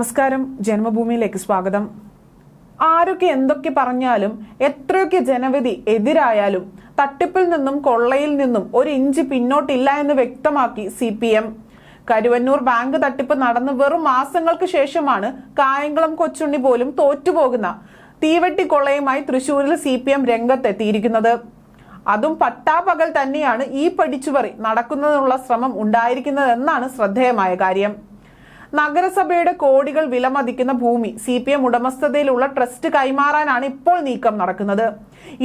നമസ്കാരം, ജന്മഭൂമിയിലേക്ക് സ്വാഗതം. ആരൊക്കെ എന്തൊക്കെ പറഞ്ഞാലും എത്രയൊക്കെ ജനവിധി എതിരായാലും തട്ടിപ്പിൽ നിന്നും കൊള്ളയിൽ നിന്നും ഒരു ഇഞ്ച് പിന്നോട്ടില്ല എന്ന് വ്യക്തമാക്കി CPM. കരുവന്നൂർ ബാങ്ക് തട്ടിപ്പ് നടന്ന് വെറും മാസങ്ങൾക്ക് ശേഷമാണ് കായംകുളം കൊച്ചുണ്ണി പോലും തോറ്റുപോകുന്ന തീവെട്ടി കൊള്ളയുമായി തൃശൂരിൽ CPM രംഗത്തെത്തിയിരിക്കുന്നത്. അതും പട്ടാപകൽ തന്നെയാണ് ഈ പഠിച്ചുപറി നടക്കുന്നതിനുള്ള ശ്രമം ഉണ്ടായിരിക്കുന്നതെന്നാണ് ശ്രദ്ധേയമായ കാര്യം. നഗരസഭയുടെ കോടികൾ വിലമതിക്കുന്ന ഭൂമി CPM ഉടമസ്ഥതയിലുള്ള ട്രസ്റ്റ് കൈമാറാനാണ് ഇപ്പോൾ നീക്കം നടക്കുന്നത്.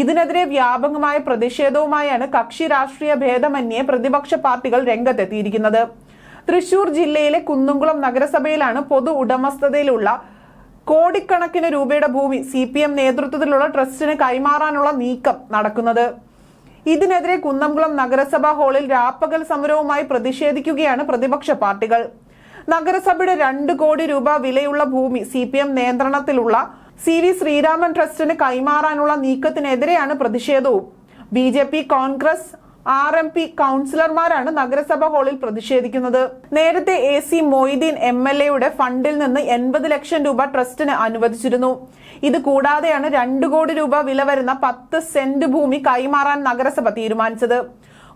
ഇതിനെതിരെ വ്യാപകമായ പ്രതിഷേധവുമായാണ് കക്ഷി രാഷ്ട്രീയ ഭേദമന്യേ പ്രതിപക്ഷ പാർട്ടികൾ രംഗത്തെത്തിയിരിക്കുന്നത്. തൃശൂർ ജില്ലയിലെ കുന്നംകുളം നഗരസഭയിലാണ് പൊതു ഉടമസ്ഥതയിലുള്ള കോടിക്കണക്കിന് രൂപയുടെ ഭൂമി CPM നേതൃത്വത്തിലുള്ള ട്രസ്റ്റിന് കൈമാറാനുള്ള നീക്കം നടക്കുന്നത്. ഇതിനെതിരെ കുന്നംകുളം നഗരസഭാ ഹാളിൽ രാപ്പകൽ സമരവുമായി പ്രതിഷേധിക്കുകയാണ് പ്രതിപക്ഷ പാർട്ടികൾ. നഗരസഭയുടെ 2 കോടി രൂപ വിലയുള്ള ഭൂമി CPM നിയന്ത്രണത്തിലുള്ള CV ശ്രീരാമൻ ട്രസ്റ്റിന് കൈമാറാനുള്ള നീക്കത്തിനെതിരെയാണ് പ്രതിഷേധവും. BJP, കോൺഗ്രസ്, RMP കൗൺസിലർമാരാണ് നഗരസഭ ഹാളിൽ പ്രതിഷേധിക്കുന്നത്. നേരത്തെ AC മൊയ്തീൻ MLA ഫണ്ടിൽ നിന്ന് 80 ലക്ഷം രൂപ ട്രസ്റ്റിന് അനുവദിച്ചിരുന്നു. ഇത് കൂടാതെയാണ് 2 കോടി രൂപ വില വരുന്ന 10 സെന്റ് ഭൂമി കൈമാറാൻ നഗരസഭ തീരുമാനിച്ചത്.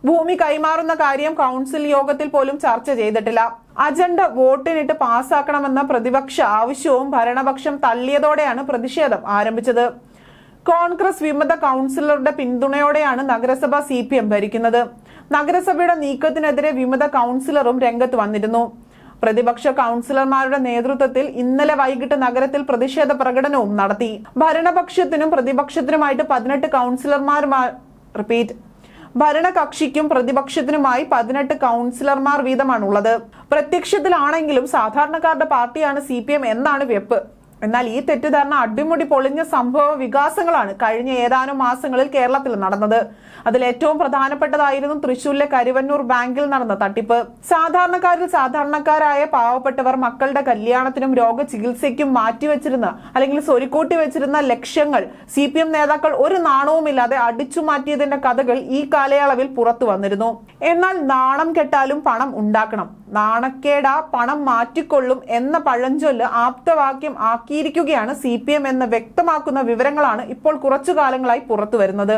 ഭൂമി കൈമാറുന്ന കാര്യം കൗൺസിൽ യോഗത്തിൽ പോലും ചർച്ച ചെയ്തിട്ടില്ല. അജണ്ട വോട്ടിനിട്ട് പാസ്സാക്കണമെന്ന പ്രതിപക്ഷ ആവശ്യവും ഭരണപക്ഷം തള്ളിയതോടെയാണ് പ്രതിഷേധം ആരംഭിച്ചത്. കോൺഗ്രസ് വിമത കൗൺസിലറുടെ പിന്തുണയോടെയാണ് നഗരസഭ CPM ഭരിക്കുന്നത്. നഗരസഭയുടെ നീക്കത്തിനെതിരെ വിമത കൗൺസിലറും രംഗത്ത് വന്നിരുന്നു. പ്രതിപക്ഷ കൗൺസിലർമാരുടെ നേതൃത്വത്തിൽ ഇന്നലെ വൈകിട്ട് നഗരത്തിൽ പ്രതിഷേധ പ്രകടനവും നടത്തി. ഭരണപക്ഷത്തിനും പ്രതിപക്ഷത്തിനുമായിട്ട് 18 കൗൺസിലർമാർ ഭരണകക്ഷിക്കും പ്രതിപക്ഷത്തിനുമായി 18 കൗൺസിലർമാർ വീതമാണുള്ളത്. പ്രത്യക്ഷത്തിലാണെങ്കിലും സാധാരണക്കാരുടെ പാർട്ടിയാണ് CPM എന്നാണ് വെപ്പ്. എന്നാൽ ഈ തെറ്റിദ്ധാരണ അടിമുടി പൊളിഞ്ഞ സംഭവ വികാസങ്ങളാണ് കഴിഞ്ഞ ഏതാനും മാസങ്ങളിൽ കേരളത്തിൽ നടന്നത്. അതിൽ ഏറ്റവും പ്രധാനപ്പെട്ടതായിരുന്നു തൃശൂരിലെ കരുവന്നൂർ ബാങ്കിൽ നടന്ന തട്ടിപ്പ്. സാധാരണക്കാരിൽ സാധാരണക്കാരായ പാവപ്പെട്ടവർ മക്കളുടെ കല്യാണത്തിനും രോഗചികിത്സയ്ക്കും മാറ്റിവെച്ചിരുന്ന അല്ലെങ്കിൽ സ്വരുക്കൂട്ടി വെച്ചിരുന്ന ലക്ഷ്യങ്ങൾ CPM നേതാക്കൾ ഒരു നാണവുമില്ലാതെ അടിച്ചു മാറ്റിയതിന്റെ കഥകൾ ഈ കാലയളവിൽ പുറത്തു വന്നിരുന്നു. എന്നാൽ നാണം കെട്ടാലും പണം ഉണ്ടാക്കണം, നാണക്കേടാ പണം മാറ്റിക്കൊള്ളും എന്ന പഴഞ്ചൊല്ല് ആപ്തവാക്യം ആക്കിയിരിക്കുകയാണ് CPM എന്ന് വ്യക്തമാക്കുന്ന വിവരങ്ങളാണ് ഇപ്പോൾ കുറച്ചു കാലങ്ങളായി പുറത്തു വരുന്നത്.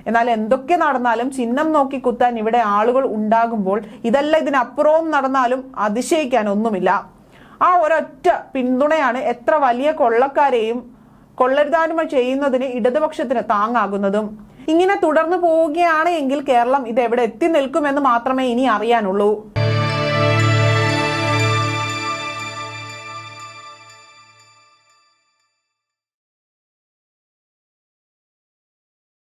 എന്നാൽ എന്തൊക്കെ നടന്നാലും ചിഹ്നം നോക്കി കുത്താൻ ഇവിടെ ആളുകൾ ഉണ്ടാകുമ്പോൾ ഇതല്ല ഇതിനപ്പുറവും നടന്നാലും അതിശയിക്കാൻ ഒന്നുമില്ല. ആ ഒരൊറ്റ പിന്തുണയാണ് എത്ര വലിയ കൊള്ളക്കാരെയും കൊള്ളരുതായ്മ ചെയ്യുന്നതിന് ഇടതുപക്ഷത്തിന് താങ്ങാകുന്നതും. ഇങ്ങനെ തുടർന്നു പോവുകയാണ് എങ്കിൽ കേരളം ഇതെവിടെ എത്തി നിൽക്കുമെന്ന് മാത്രമേ ഇനി അറിയാനുള്ളൂ.